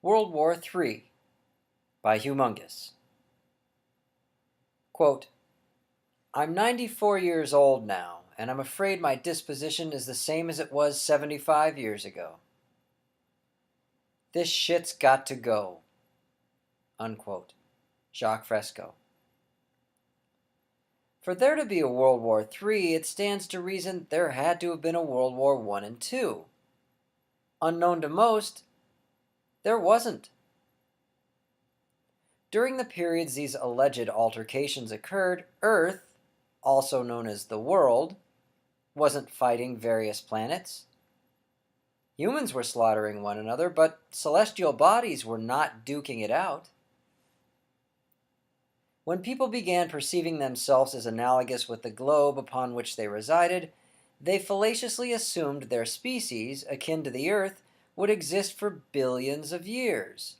World War III by Humongous. Quote, I'm 94 years old now, and I'm afraid my disposition is the same as it was 75 years ago. This shit's got to go. Unquote. Jacques Fresco. For there to be a World War III, it stands to reason there had to have been a World War I and II. Unknown to most, there wasn't. During the periods these alleged altercations occurred, Earth, also known as the world, wasn't fighting various planets. Humans were slaughtering one another, but celestial bodies were not duking it out. When people began perceiving themselves as analogous with the globe upon which they resided, they fallaciously assumed their species, akin to the Earth, would exist for billions of years.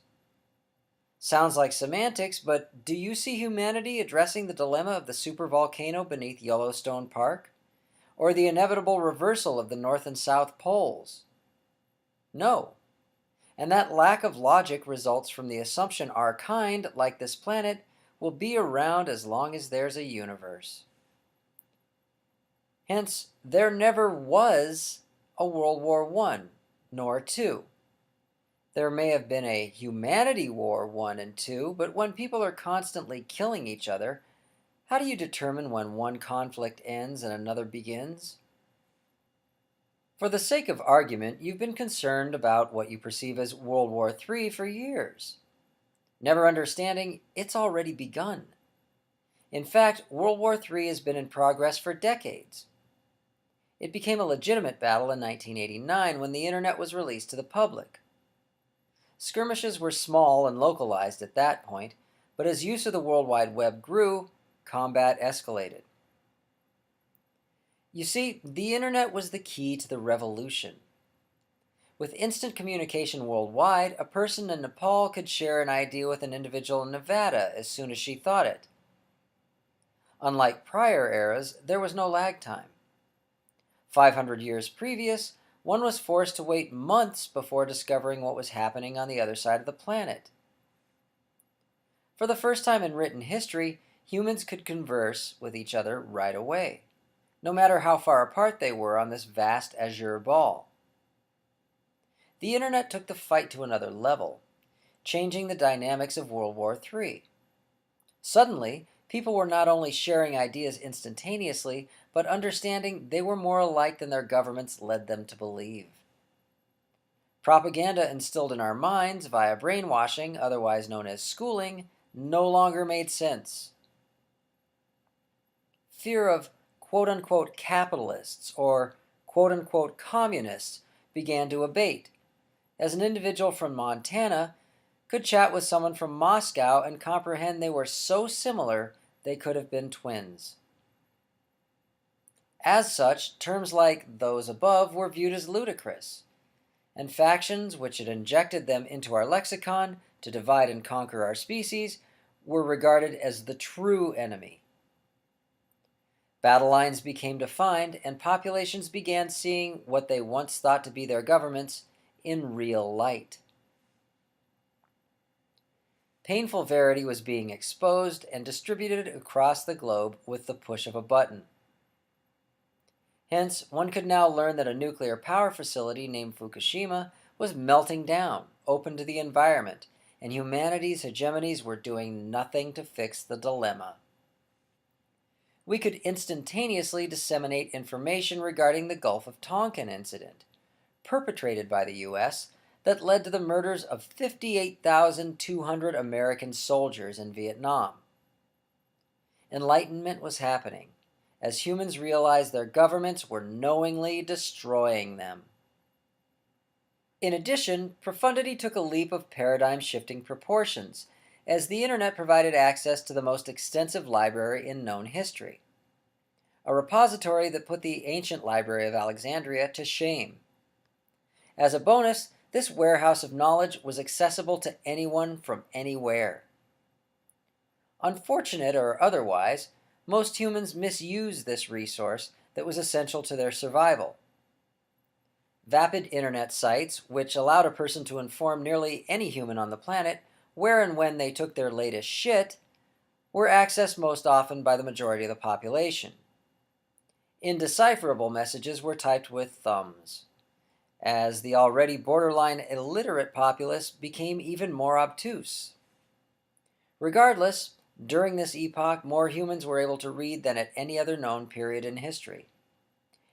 Sounds like semantics, but do you see humanity addressing the dilemma of the supervolcano beneath Yellowstone Park? Or the inevitable reversal of the North and South poles? No. And that lack of logic results from the assumption our kind, like this planet, will be around as long as there's a universe. Hence, there never was a World War I, nor II. There may have been a humanity war I and II, but when people are constantly killing each other, how do you determine when one conflict ends and another begins? For the sake of argument, you've been concerned about what you perceive as World War III for years, never understanding it's already begun. In fact, World War III has been in progress for decades. It became a legitimate battle in 1989 when the internet was released to the public. Skirmishes were small and localized at that point, but as use of the World Wide Web grew, combat escalated. You see, the internet was the key to the revolution. With instant communication worldwide, a person in Nepal could share an idea with an individual in Nevada as soon as she thought it. Unlike prior eras, there was no lag time. 500 years previous, one was forced to wait months before discovering what was happening on the other side of the planet. For the first time in written history, humans could converse with each other right away, no matter how far apart they were on this vast azure ball. The internet took the fight to another level, changing the dynamics of World War III. Suddenly, people were not only sharing ideas instantaneously, but understanding they were more alike than their governments led them to believe. Propaganda instilled in our minds via brainwashing, otherwise known as schooling, no longer made sense. Fear of quote-unquote capitalists or quote-unquote communists began to abate, as an individual from Montana could chat with someone from Moscow and comprehend they were so similar they could have been twins. As such, terms like those above were viewed as ludicrous, and factions which had injected them into our lexicon to divide and conquer our species were regarded as the true enemy. Battle lines became defined, and populations began seeing what they once thought to be their governments in real light. Painful verity was being exposed and distributed across the globe with the push of a button. Hence, one could now learn that a nuclear power facility named Fukushima was melting down, open to the environment, and humanity's hegemonies were doing nothing to fix the dilemma. We could instantaneously disseminate information regarding the Gulf of Tonkin incident, perpetrated by the U.S., that led to the murders of 58,200 American soldiers in Vietnam. Enlightenment was happening, as humans realized their governments were knowingly destroying them. In addition, profundity took a leap of paradigm-shifting proportions, as the internet provided access to the most extensive library in known history, a repository that put the ancient Library of Alexandria to shame. As a bonus, this warehouse of knowledge was accessible to anyone from anywhere. Unfortunate or otherwise, most humans misuse this resource that was essential to their survival. Vapid internet sites, which allowed a person to inform nearly any human on the planet where and when they took their latest shit, were accessed most often by the majority of the population. Indecipherable messages were typed with thumbs, as the already borderline illiterate populace became even more obtuse. Regardless, during this epoch, more humans were able to read than at any other known period in history.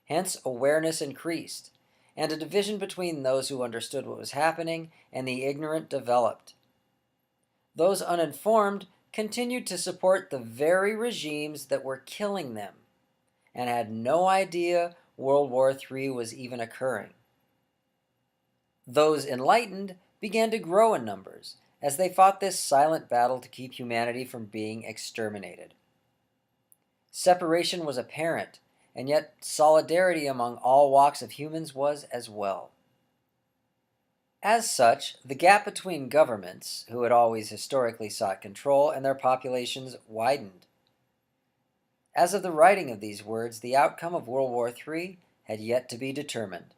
Hence, awareness increased, and a division between those who understood what was happening and the ignorant developed. Those uninformed continued to support the very regimes that were killing them, and had no idea World War III was even occurring. Those enlightened began to grow in numbers as they fought this silent battle to keep humanity from being exterminated. Separation was apparent, and yet solidarity among all walks of humans was as well. As such, the gap between governments, who had always historically sought control, and their populations widened. As of the writing of these words, the outcome of World War III had yet to be determined.